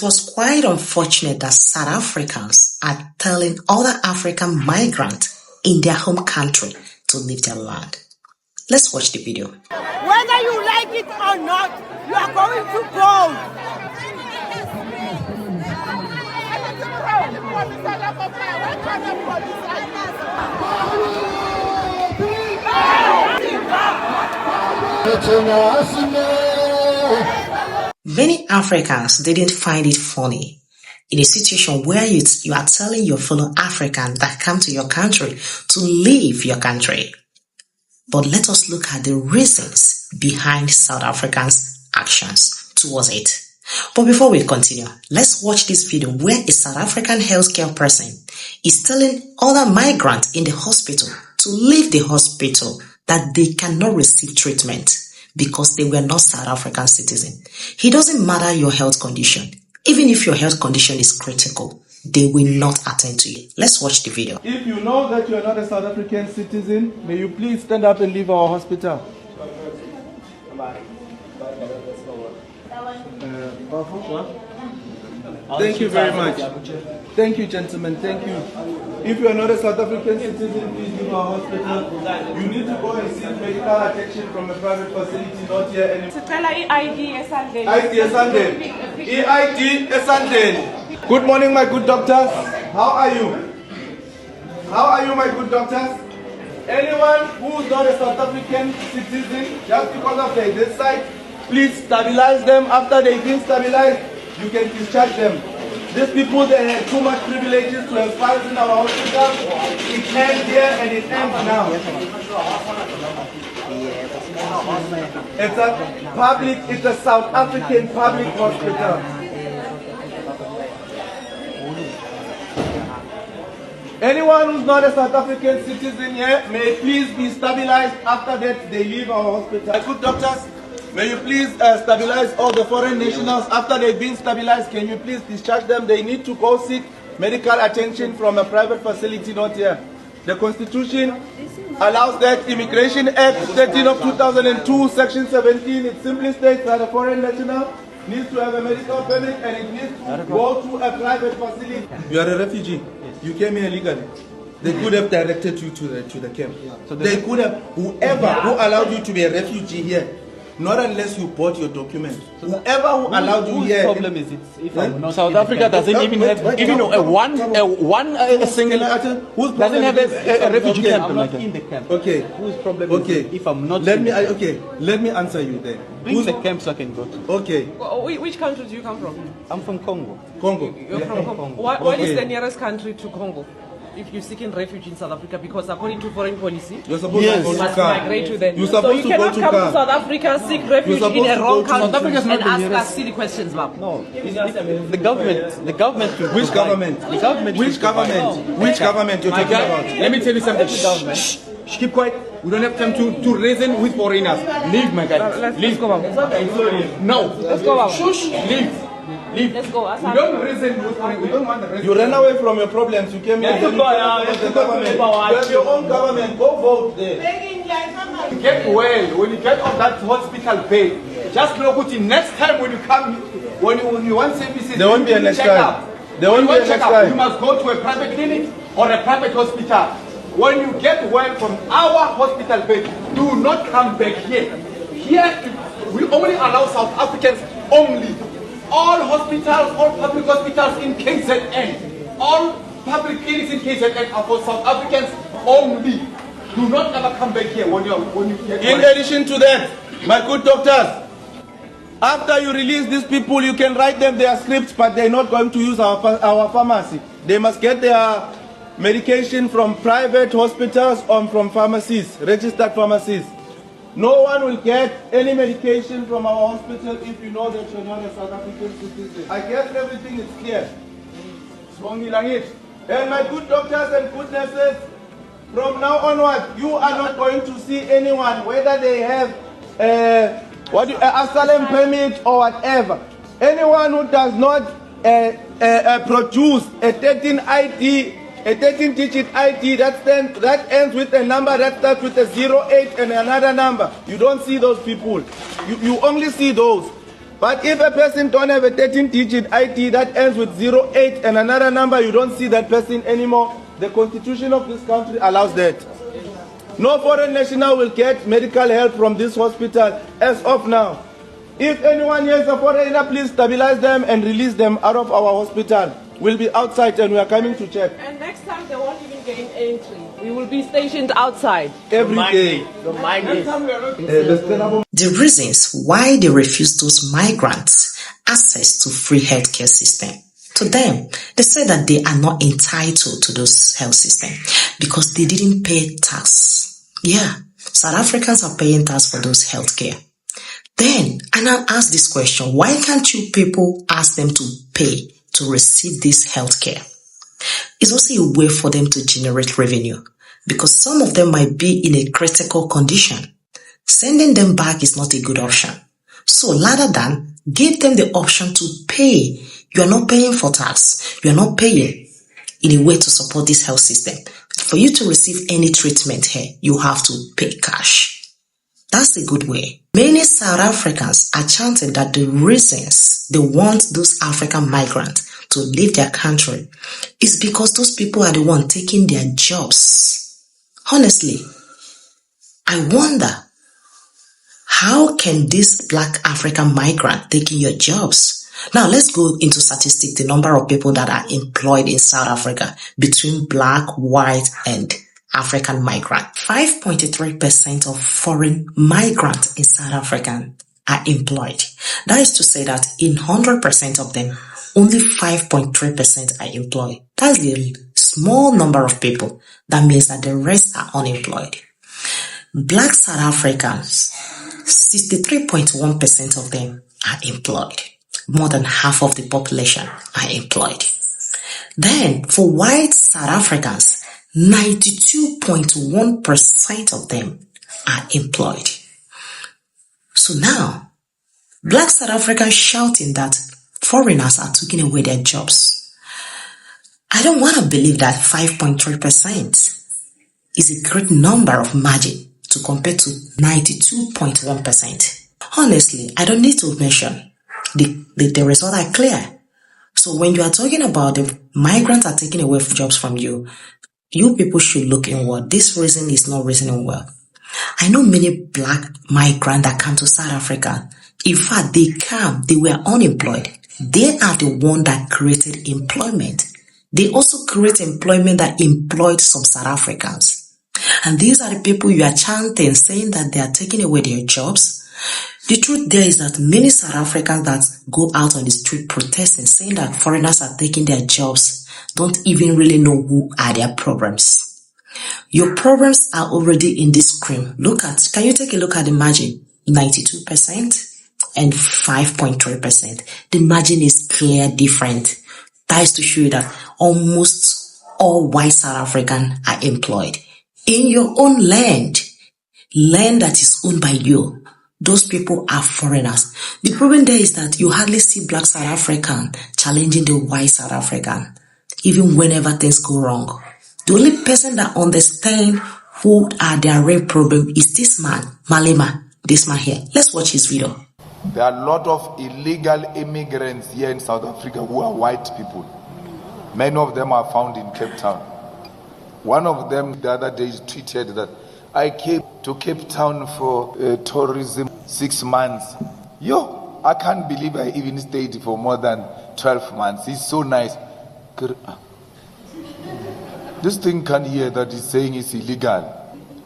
It was quite unfortunate that South Africans are telling other African migrants in their home country to leave their land. Let's watch the video. Whether you like it or not, you are going to go. Many Africans didn't find it funny in a situation where you are telling your fellow African that come to your country to leave your country. But let us look at the reasons behind South Africans' actions towards it. But before we continue, let's watch this video where a South African healthcare person is telling other migrants in the hospital to leave the hospital that they cannot receive treatment because they were not South African citizens. It doesn't matter your health condition. Even if your health condition is critical, they will not attend to you. Let's watch the video. If you know that you are not a South African citizen, may you please stand up and leave our hospital. Thank you very much. Thank you, gentlemen. Thank you. If you are not a South African citizen, please leave our hospital. You need to go and seek medical attention from a private facility, not here anymore. EID Esanden. Good morning, my good doctors. How are you? How are you, my good doctors? Anyone who is not a South African citizen, just because of their death site, please stabilize them. After they've been stabilized, you can discharge them. These people, they have too much privileges to have files in our hospital. It ends here and it ends now. It's a public, it's a South African public hospital. Anyone who's not a South African citizen here may please be stabilized. After that, they leave our hospital. Good doctors, may you please stabilize all the foreign nationals. After they've been stabilized, can you please discharge them? They need to go seek medical attention from a private facility, not here. The Constitution allows that. Immigration Act 13 of 2002, Section 17, it simply states that a foreign national needs to have a medical permit and it needs to go to a private facility. You are a refugee. You came here illegally. They could have directed you to the camp. So they could have, whoever who allowed you to be a refugee here, not unless you bought your documents. Whoever who allowed you here. The problem is if South Africa doesn't even have a single doesn't have a refugee camp. I'm not in the camp. Okay. Whose problem is it if I'm not? Let me answer you then. Bring the camp so I can go to. Okay. Which country do you come from? I'm from Congo. Congo. You're from Congo. What is the nearest country to Congo? If you're seeking refuge in South Africa, because according to foreign policy, you're supposed to go to must Ghana. migrate to them. You're So supposed you to cannot go to come Ghana. to South Africa, seek refuge in a wrong country and ask us silly questions, ma'am. No, the government. Which government? The government. Which government? Which government you're talking about? Let me tell you something. Shh, keep quiet. We don't have time to reason with foreigners. Leave, my guy. Let's go, ma'am. No. Let's go, ma'am. Shush. Leave. Leave. Let's go. We don't reason with foreigners. We don't want the reason. You ran away from your problems. You came here. You have your own government. Go vote there. Get well. When you get off that hospital bed, just look at it. Next time when you come, when you want services, there won't be a next time. There won't be a next time. You must go to a private clinic or a private hospital. When you get well from our hospital bed, do not come back here. Here, we only allow South Africans only. All hospitals, all public hospitals in KZN, all public clinics in KZN are for South Africans only. Do not ever come back here when you get In addition to that, my good doctors, after you release these people, you can write them their scripts, but they're not going to use our pharmacy. They must get their medication from private hospitals or from pharmacies, registered phanmacies. No one will get any medication from our hospital if you know that you're not a South African citizen. I guess everything is clear. And my good doctors and good nurses, from now onward, you are not going to see anyone, whether they have asylum permit or whatever. Anyone who does not produce a 13-digit ID that ends with a number that starts with a 08 and another number. You don't see those people. You only see those. But if a person don't have a 13-digit ID that ends with 08 and another number, you don't see that person anymore. The constitution of this country allows that. No foreign national will get medical help from this hospital as of now. If anyone here is a foreigner, please stabilize them and release them out of our hospital. We'll be outside and we are coming to check. And next time they won't even gain entry. We will be stationed outside. Every day. The reasons why they refuse those migrants access to free healthcare system. To them, they say that they are not entitled to those health system because they didn't pay tax. Yeah, South Africans are paying tax for those healthcare. Then, I now ask this question, why can't you people ask them to pay to receive this healthcare? It's also a way for them to generate revenue because some of them might be in a critical condition. Sending them back is not a good option. So rather than give them the option to pay, you are not paying for tax. You are not paying in a way to support this health system. For you to receive any treatment here, you have to pay cash. That's a good way. Many South Africans are chanting that the reasons they want those African migrants to leave their country is because those people are the ones taking their jobs. Honestly, I wonder, how can this black African migrant taking your jobs? Now let's go into statistics, the number of people that are employed in South Africa between black, white, and African migrant. 5.3% of foreign migrants in South Africa are employed. That is to say that in 100% of them, only 5.3% are employed. That's a small number of people. That means that the rest are unemployed. Black South Africans, 63.1% of them are employed. More than half of the population are employed. Then, for white South Africans, 92.1% of them are employed. So now, black South Africans shouting that foreigners are taking away their jobs. I don't want to believe that 5.3% is a great number of margin to compare to 92.1%. Honestly, I don't need to mention the results are clear. So when you are talking about the migrants are taking away jobs from you, you people should look inward. This reason is not reasoning well. I know many black migrants that come to South Africa. In fact, they were unemployed. They are the one that created employment. They also create employment that employed some South Africans. And these are the people you are chanting, saying that they are taking away their jobs. The truth there is that many South Africans that go out on the street protesting, saying that foreigners are taking their jobs, don't even really know who are their problems. Your problems are already in this screen. Can you take a look at the margin? 92% and 5.3%. The margin is clear different. That is to show you that almost all white South Africans are employed. In your own land that is owned by you, those people are foreigners. The problem there is that you hardly see black South African challenging the white South African, even whenever things go wrong. The only person that understands who are their real problem is this man, Malema, this man here. Let's watch his video. There are a lot of illegal immigrants here in South Africa who are white people. Many of them are found in Cape Town. One of them the other day tweeted that I came to Cape Town for tourism 6 months. I can't believe I even stayed for more than 12 months. It's so nice. This thing can't hear that he's saying it's illegal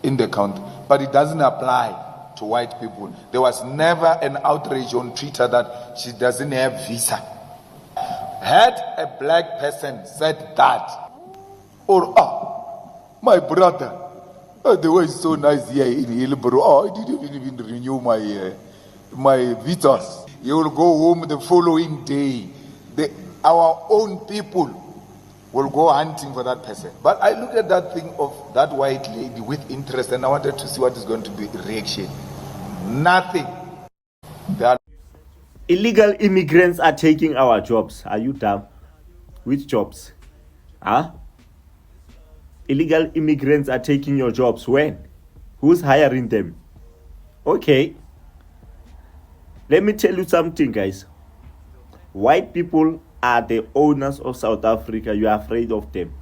in the country, but it doesn't apply to white people. There was never an outrage on Twitter that she doesn't have visa. Had a black person said that, or my brother, the way is so nice here in Hillborough. I didn't even renew my visas. You will go home the following day. Our own people will go hunting for that person. But I looked at that thing of that white lady with interest, and I wanted to see what is going to be the reaction. Nothing. Illegal immigrants are taking our jobs. Are you dumb? Which jobs? Illegal immigrants are taking your jobs. When? Who's hiring them? Okay. Let me tell you something, guys. White people are the owners of South Africa. You are afraid of them.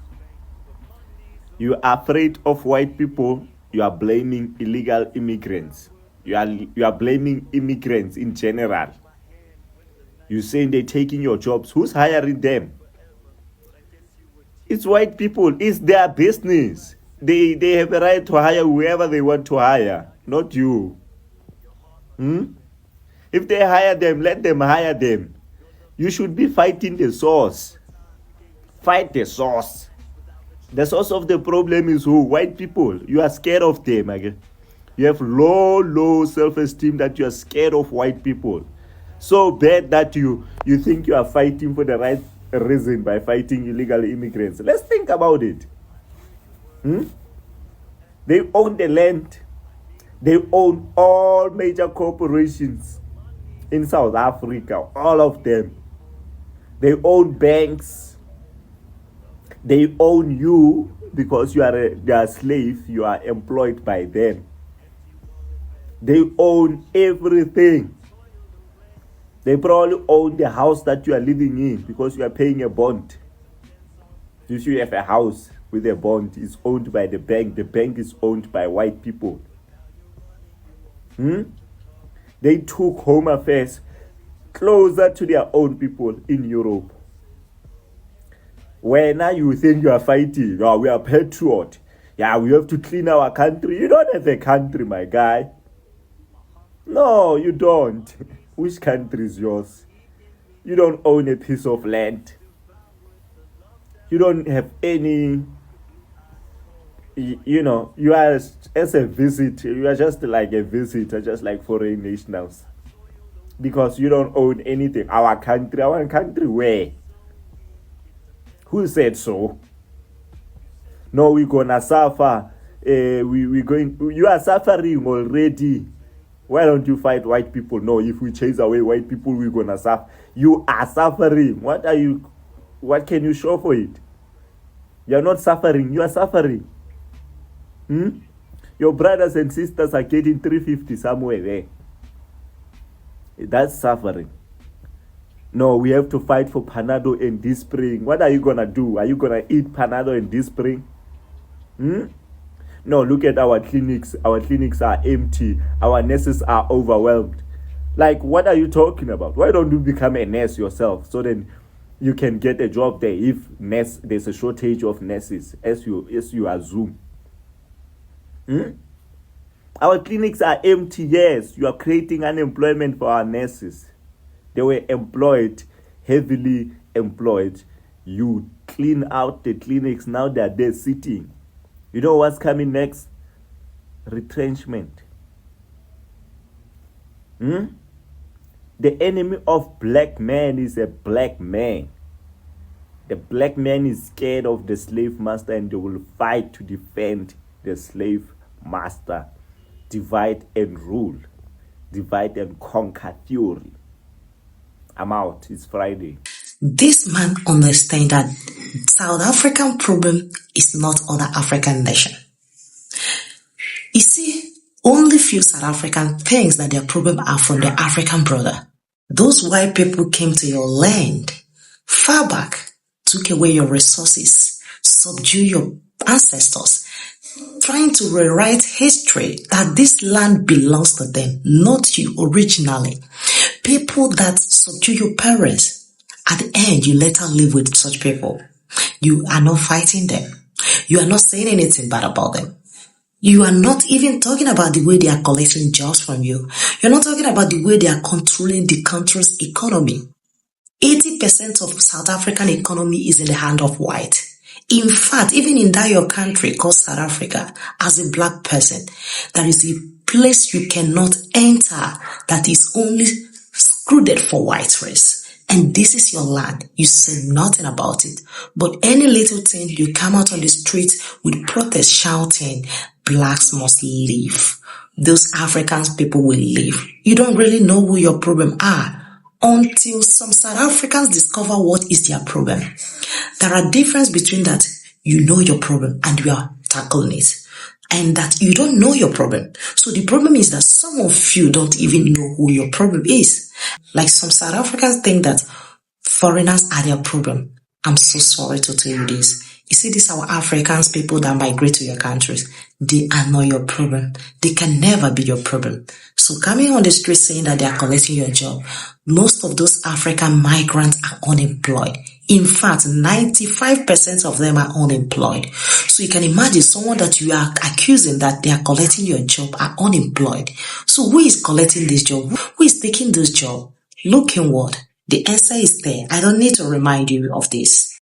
You are afraid of white people. You are blaming illegal immigrants. You are blaming immigrants in general. You're saying they're taking your jobs. Who's hiring them? It's white people. It's their business. They have a right to hire whoever they want to hire, not you. If they hire them, let them hire them. You should be fighting the source. Fight the source. The source of the problem is who? White people. You are scared of them. Okay? You have low self-esteem that you are scared of white people. So bad that you think you are fighting for the right reason by fighting illegal immigrants. Let's think about it. They own the land. They own all major corporations in South Africa, all of them. They own banks. They own you because you are their slave. You are employed by them. They own everything. They probably own the house that you are living in because you are paying a bond. If you have a house with a bond, it's owned by the bank. The bank is owned by white people. They took Home Affairs closer to their own people in Europe. Where now you think you are fighting, we are patriot. Yeah, we have to clean our country. You don't have a country, my guy. No, you don't. Which country is yours? You don't own a piece of land. You don't have any, you are as a visit, you are just like a visitor, just like foreign nationals. Because you don't own anything. Our country where? Who said so? No, we're gonna suffer. You are suffering already. Why don't you fight white people? No, if we chase away white people, we're gonna suffer. You are suffering. What can you show for it? You're not suffering, you are suffering. Your brothers and sisters are getting 350 somewhere there. That's suffering. No, we have to fight for Panado in this spring. What are you gonna do? Are you gonna eat Panado in this spring? No, look at our clinics. Our clinics are empty. Our nurses are overwhelmed. Like, what are you talking about? Why don't you become a nurse yourself so then you can get a job there if there's a shortage of nurses as you assume? Our clinics are empty. Yes, you are creating unemployment for our nurses. They were employed, heavily employed. You clean out the clinics. Now they're there sitting. You know what's coming next? Retrenchment. The enemy of black man is a black man. The black man is scared of the slave master and they will fight to defend the slave master. Divide and rule. Divide and conquer theory. I'm out. It's Friday. This man understands that South African problem is not other African nation. You see, only few South African thinks that their problem are from the African brother. Those white people came to your land far back, took away your resources, subdue your ancestors, trying to rewrite history that this land belongs to them, not you originally. People that subdue your parents, at the end, you let her live with such people. You are not fighting them. You are not saying anything bad about them. You are not even talking about the way they are collecting jobs from you. You're not talking about the way they are controlling the country's economy. 80% of South African economy is in the hand of white. In fact, even in that your country called South Africa, as a black person, there is a place you cannot enter that is only excluded for white race. And this is your land. You say nothing about it. But any little thing, you come out on the street with protest shouting, blacks must leave. Those African people will leave. You don't really know who your problem are until some South Africans discover what is their problem. There are differences between that. You know your problem and you are tackling it. and that you don't know your problem. So the problem is that some of you don't even know who your problem is. Like some South Africans think that foreigners are their problem. I'm so sorry to tell you this. You see, these are Africans, people that migrate to your countries. They are not your problem. They can never be your problem. So coming on the street saying that they are collecting your job, most of those African migrants are unemployed. In fact, 95% of them are unemployed. So you can imagine someone that you are accusing that they are collecting your job are unemployed. So who is collecting this job? Who is taking this job? Look inward. The answer is there. I don't need to remind you of this.